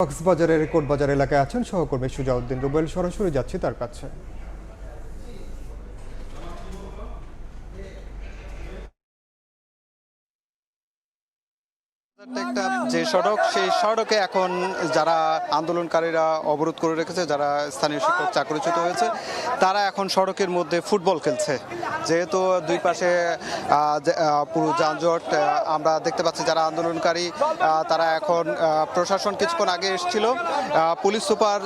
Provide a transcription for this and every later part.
কক্সবাজারের কোটবাজার এলাকায় আছেন সহকর্মী সুজাউদ্দিন রুবেল, সরাসরি যাচ্ছি তার কাছে। একটা যে সড়ক, সেই সড়কে এখন যারা আন্দোলনকারীরা অবরোধ করে রেখেছে, যারা স্থানীয় শিক্ষক চাকরিচ্যুত হয়েছে, তারা এখন সড়কের মধ্যে ফুটবল খেলছে। যেহেতু দুই পাশে পুরো যানজট, আমরা দেখতে পাচ্ছি যারা আন্দোলনকারী তারা এখন প্রশাসন কিছুক্ষণ আগে এসেছিল, পুলিশ সুপার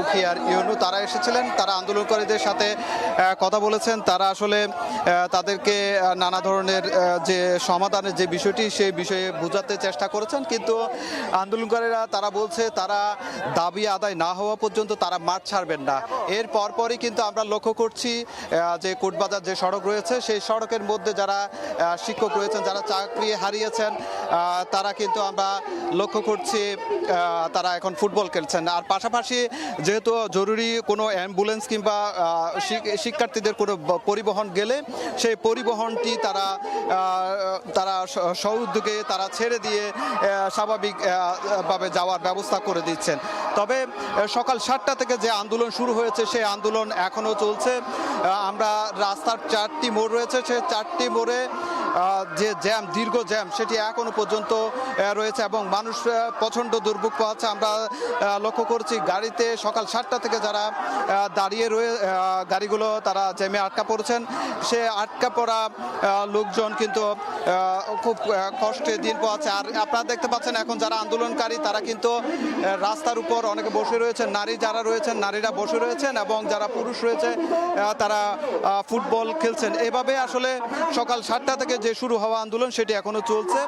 উখিয়ার ইউনু তারা এসেছিলেন, তারা আন্দোলনকারীদের সাথে কথা বলেছেন। তারা আসলে তাদেরকে নানা ধরনের যে সমাধানের যে বিষয়টি, সেই বিষয়ে বোঝাতে চেষ্টা করেছেন, কিন্তু আন্দোলনকারীরা তারা বলছে তারা দাবি আদায় না হওয়া পর্যন্ত তারা মাঠ ছাড়বেন না। এর পরপরই কিন্তু আমরা লক্ষ্য করছি যে কোটবাজার যে সড়ক রয়েছে, সেই সড়কের মধ্যে যারা শিক্ষক রয়েছেন, যারা চাকরি হারিয়েছেন, তারা কিন্তু আমরা লক্ষ্য করছি তারা এখন ফুটবল খেলছেন। আর পাশাপাশি যেহেতু জরুরি কোনো অ্যাম্বুলেন্স কিংবা শিক্ষার্থীদের কোনো পরিবহন গেলে সেই পরিবহনটি তারা সউদ্যোগে তারা ছেড়ে দিয়ে স্বাভাবিকভাবে যাওয়ার ব্যবস্থা করে দিচ্ছেন। তবে সকাল 7টা থেকে যে আন্দোলন শুরু হয়েছে, সেই আন্দোলন এখনও চলছে। আমরা রাস্তার 4টি মোড় রয়েছে, সেই 4টি মোড়ে যে জ্যাম, দীর্ঘ জ্যাম, সেটি এখনো পর্যন্ত রয়েছে এবং মানুষ প্রচণ্ড দুর্ভোগ পাচ্ছে। আমরা লক্ষ্য করছি গাড়িতে সকাল 7টা থেকে যারা দাঁড়িয়ে গাড়িগুলো তারা জ্যামে আটকা পড়েছেন, সে আটকা পড়া লোকজন কিন্তু খুব কষ্টে দিন পাচ্ছে। আর আপনারা দেখতে পাচ্ছেন এখন যারা আন্দোলনকারী তারা কিন্তু রাস্তার উপর অনেকে বসে রয়েছেন, যারা রয়েছেন নারীরা বসে রয়েছেন এবং যারা পুরুষ রয়েছে তারা ফুটবল খেলছেন। এভাবে আসলে সকাল 7টা থেকে যে শুরু হওয়া আন্দোলন সেটি এখনো চলছে।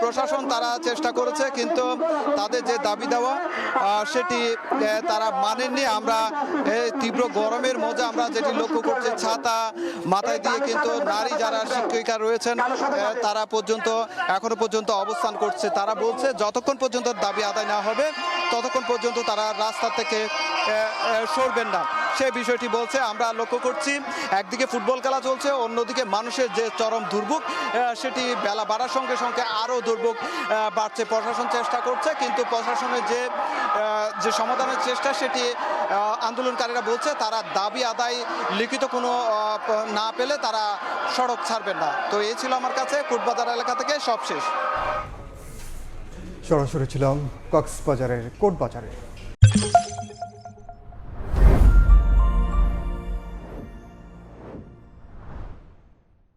প্রশাসন তারা চেষ্টা করেছে, কিন্তু তাদের যে দাবি দেওয়া সেটি তারা মানেননি। আমরা তীব্র গরমের মধ্যে আমরা যেটি লক্ষ্য করছি, ছাতা মাথায় দিয়ে কিন্তু নারী যারা শিক্ষিকা রয়েছেন তারা এখনো পর্যন্ত অবস্থান করছে। তারা বলছে যতক্ষণ পর্যন্ত দাবি আদায় না হবে ততক্ষণ পর্যন্ত তারা রাস্তা থেকে সরবেন না, সে বিষয়টি বলছে। আমরা লক্ষ্য করছি একদিকে ফুটবল খেলা চলছে, অন্যদিকে মানুষের যে চরম দুর্ভোগ, সেটি বেলা বাড়ার সঙ্গে সঙ্গে আরও দুর্ভোগ বাড়ছে। প্রশাসন চেষ্টা করছে, কিন্তু প্রশাসনের যে সমাধানের চেষ্টা, সেটি আন্দোলনকারীরা বলছে তারা দাবি আদায় লিখিত কোনো না পেলে তারা সড়ক ছাড়বেন না। তো এই ছিল আমার কাছে কোটবাজার এলাকা থেকে সবশেষ। সরাসরি ছিলাম কক্সবাজারের কোটবাজারে।